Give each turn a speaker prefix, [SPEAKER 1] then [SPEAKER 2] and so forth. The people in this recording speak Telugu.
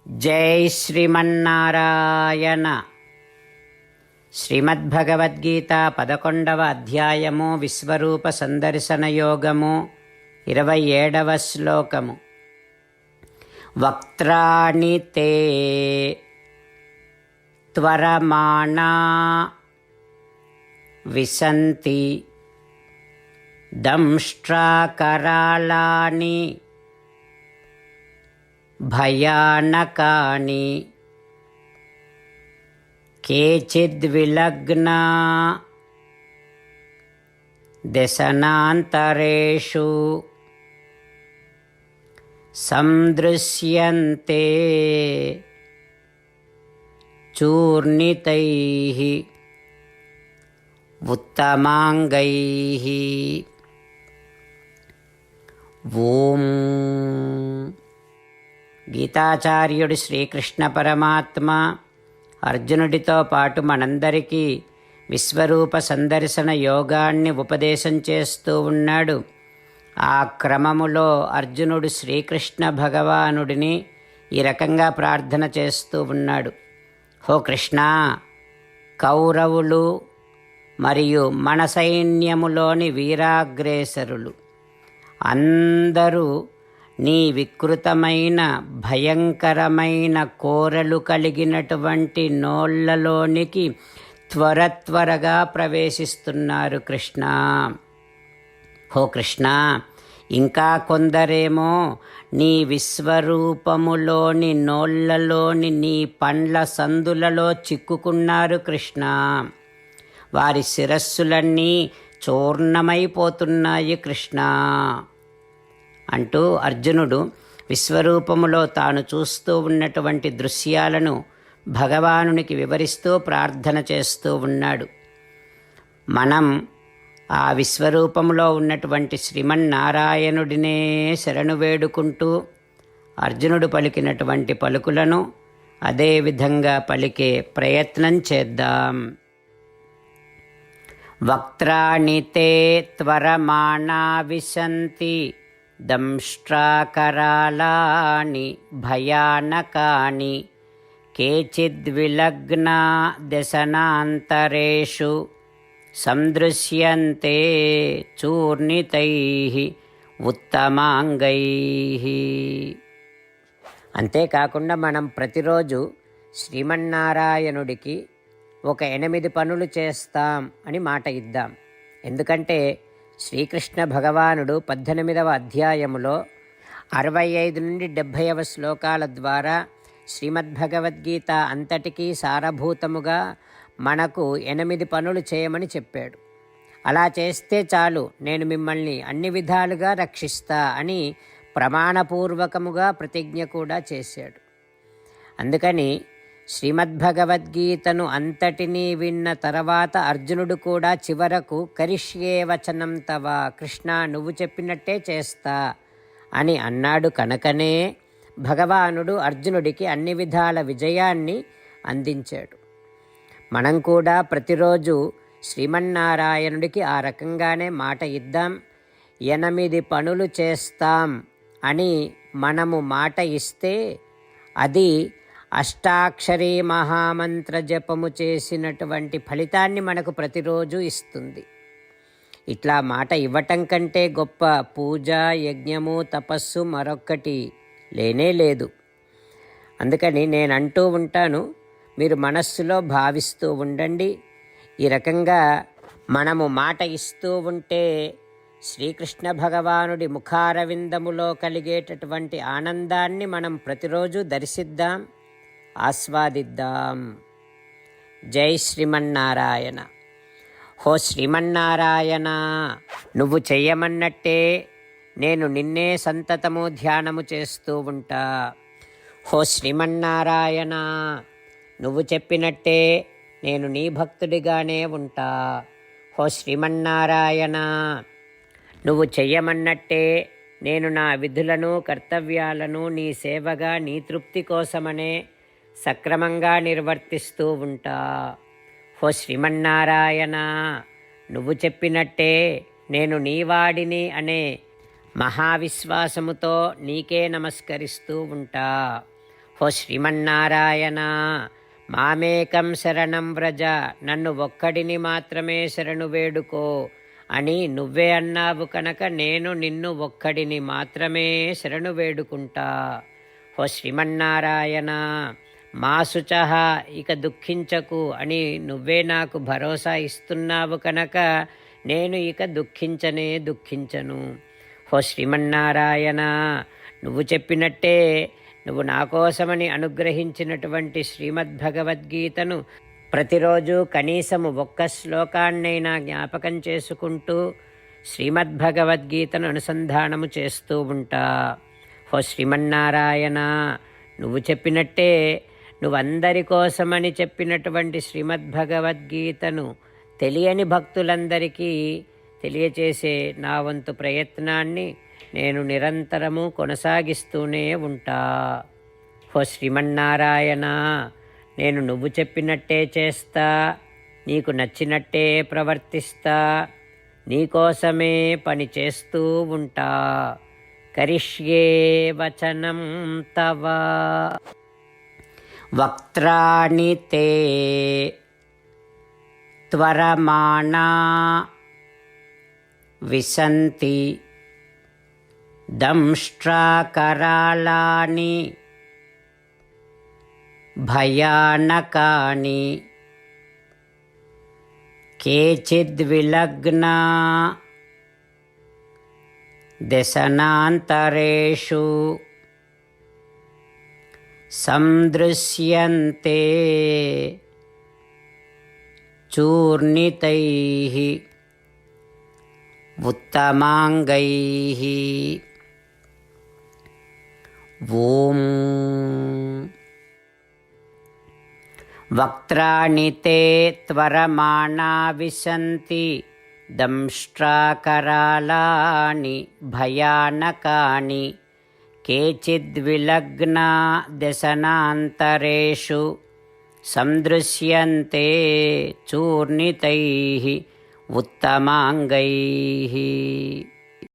[SPEAKER 1] జై శ్రీమన్నారాయణ. శ్రీమద్భగవద్గీత 11వ అధ్యాయము విశ్వరూప సందర్శన యోగము 27వ శ్లోకము. వక్త్రాణి తే త్వరమాణా విశంతి దంష్ట్రాకరాళాని భయానకాని కేచిద్విలగ్నా దశనాంతరేషు సందృశ్యంతే చూర్ణితైః ఉత్తమాంగైః. ఓం. గీతాచార్యుడు శ్రీకృష్ణ పరమాత్మ అర్జునుడితో పాటు మనందరికీ విశ్వరూప సందర్శన యోగాన్ని ఉపదేశం చేస్తూ ఉన్నాడు. ఆ క్రమములో అర్జునుడు శ్రీకృష్ణ భగవానుడిని ఈ రకంగా ప్రార్థన చేస్తూ ఉన్నాడు. హో కృష్ణ, కౌరవులు మరియు మన సైన్యములోని వీరాగ్రేసరులు అందరూ నీ వికృతమైన భయంకరమైన కోరలు కలిగినటువంటి నోళ్లలోనికి త్వరగా ప్రవేశిస్తున్నారు కృష్ణ. హో కృష్ణ, ఇంకా కొందరేమో నీ విశ్వరూపములోని నోళ్లలోని నీ పండ్ల సందులలో చిక్కుకున్నారు కృష్ణ. వారి శిరస్సులన్నీ చూర్ణమైపోతున్నాయి కృష్ణ అంటూ అర్జునుడు విశ్వరూపములో తాను చూస్తూ ఉన్నటువంటి దృశ్యాలను భగవానునికి వివరిస్తూ ప్రార్థన చేస్తూ ఉన్నాడు. మనం ఆ విశ్వరూపములో ఉన్నటువంటి శ్రీమన్నారాయణుడినే శరణు వేడుకుంటూ అర్జునుడు పలికినటువంటి పలుకులను అదే విధంగా పలికే ప్రయత్నం చేద్దాం. వక్త్రాణి తే త్వరమాణా విశంతి దంష్ట్రాకరాళాని భయానకాని కేచిద్విలగ్నా దశనాంతరేషు సందృశ్యంతే చూర్ణితైః ఉత్తమాంగైః. అంతేకాకుండా మనం ప్రతిరోజు శ్రీమన్నారాయణుడికి ఒక 8 పనులు చేస్తాం అని మాట ఇద్దాం. ఎందుకంటే శ్రీకృష్ణ భగవానుడు 18వ అధ్యాయములో 65 నుండి 70వ శ్లోకాల ద్వారా శ్రీమద్భగవద్గీత అంతటికీ సారభూతముగా మనకు 8 పనులు చేయమని చెప్పాడు. అలా చేస్తే చాలు, నేను మిమ్మల్ని అన్ని విధాలుగా రక్షిస్తా అని ప్రమాణపూర్వకముగా ప్రతిజ్ఞ కూడా చేశాడు. అందుకని శ్రీమద్భగవద్గీతను అంతటినీ విన్న తర్వాత అర్జునుడు కూడా చివరకు కరిష్యే వచనం తవ, కృష్ణ నువ్వు చెప్పినట్టే చేస్తా అని అన్నాడు. కనుకనే భగవానుడు అర్జునుడికి అన్ని విధాల విజయాన్ని అందించాడు. మనం కూడా ప్రతిరోజు శ్రీమన్నారాయణుడికి ఆ రకంగానే మాట ఇద్దాం. 8 పనులు చేస్తాం అని మనము మాట ఇస్తే అది అష్టాక్షరీ మహామంత్ర జపము చేసినటువంటి ఫలితాన్ని మనకు ప్రతిరోజు ఇస్తుంది. ఇట్లా మాట ఇవ్వటం కంటే గొప్ప పూజ, యజ్ఞము, తపస్సు మరొక్కటి లేనే లేదు. అందుకని నేను అంటూ ఉంటాను, మీరు మనస్సులో భావిస్తూ ఉండండి. ఈ రకంగా మనము మాట ఇస్తూ ఉంటే శ్రీకృష్ణ భగవానుడి ముఖారవిందములో కలిగేటటువంటి ఆనందాన్ని మనం ప్రతిరోజు దర్శిద్దాం, ఆస్వాదిద్దాం. జై శ్రీమన్నారాయణ. హో శ్రీమన్నారాయణ, నువ్వు చెయ్యమన్నట్టే నేను నిన్నే సంతతము ధ్యానము చేస్తూ ఉంటా. హో శ్రీమన్నారాయణ, నువ్వు చెప్పినట్టే నేను నీ భక్తుడిగానే ఉంటా. హో శ్రీమన్నారాయణ, నువ్వు చెయ్యమన్నట్టే నేను నా విధులను కర్తవ్యాలను నీ సేవగా నీ తృప్తి కోసమనే సక్రమంగా నిర్వర్తిస్తూ ఉంటా. హో శ్రీమన్నారాయణ, నువ్వు చెప్పినట్టే నేను నీవాడిని అనే మహావిశ్వాసముతో నీకే నమస్కరిస్తూ ఉంటా. ఓ శ్రీమన్నారాయణ, మామేకం శరణం వ్రజ, నన్ను ఒక్కడిని మాత్రమే శరణు వేడుకో అని నువ్వే అన్నావు కనుక నేను నిన్ను ఒక్కడిని మాత్రమే శరణు వేడుకుంటా. ఓ శ్రీమన్నారాయణ, మా శుచః, ఇక దుఃఖించకు అని నువ్వే నాకు భరోసా ఇస్తున్నావు కనుక నేను ఇక దుఃఖించను. ఓ శ్రీమన్నారాయణ, నువ్వు చెప్పినట్టే నువ్వు నా కోసమని అనుగ్రహించినటువంటి శ్రీమద్భగవద్గీతను ప్రతిరోజు కనీసము ఒక్క శ్లోకాన్నైనా జ్ఞాపకం చేసుకుంటూ శ్రీమద్భగవద్గీతను అనుసంధానము చేస్తూ ఉంటా. ఓ శ్రీమన్నారాయణ, నువ్వు చెప్పినట్టే నువ్వందరి కోసమని చెప్పినటువంటి శ్రీమద్భగవద్గీతను తెలియని భక్తులందరికీ తెలియచేసే నా వంతు ప్రయత్నాన్ని నేను నిరంతరము కొనసాగిస్తూనే ఉంటా. ఓ శ్రీమన్నారాయణ, నేను నువ్వు చెప్పినట్టే చేస్తా, నీకు నచ్చినట్టే ప్రవర్తిస్తా, నీకోసమే పని చేస్తూ ఉంటా. కరిష్యే వచనం తవ. వక్త్రాణి తే త్వరమాణా విశంతి దంష్ట్రాకరాళాని భయానకాని కేచిద్విలగ్నా దశనాంతరేషు సందృశ్యంతే చూర్ణితైః ఉత్తమాంగైః. ఓం. వక్త్రాణి తే త్వరమాణా విశంతి దంష్ట్రాకరాళాని భయానకాని కేచిద్విలగ్నా దశనాంతరేషు సందృశ్యంతే చూర్ణితైః ఉత్తమాంగైః.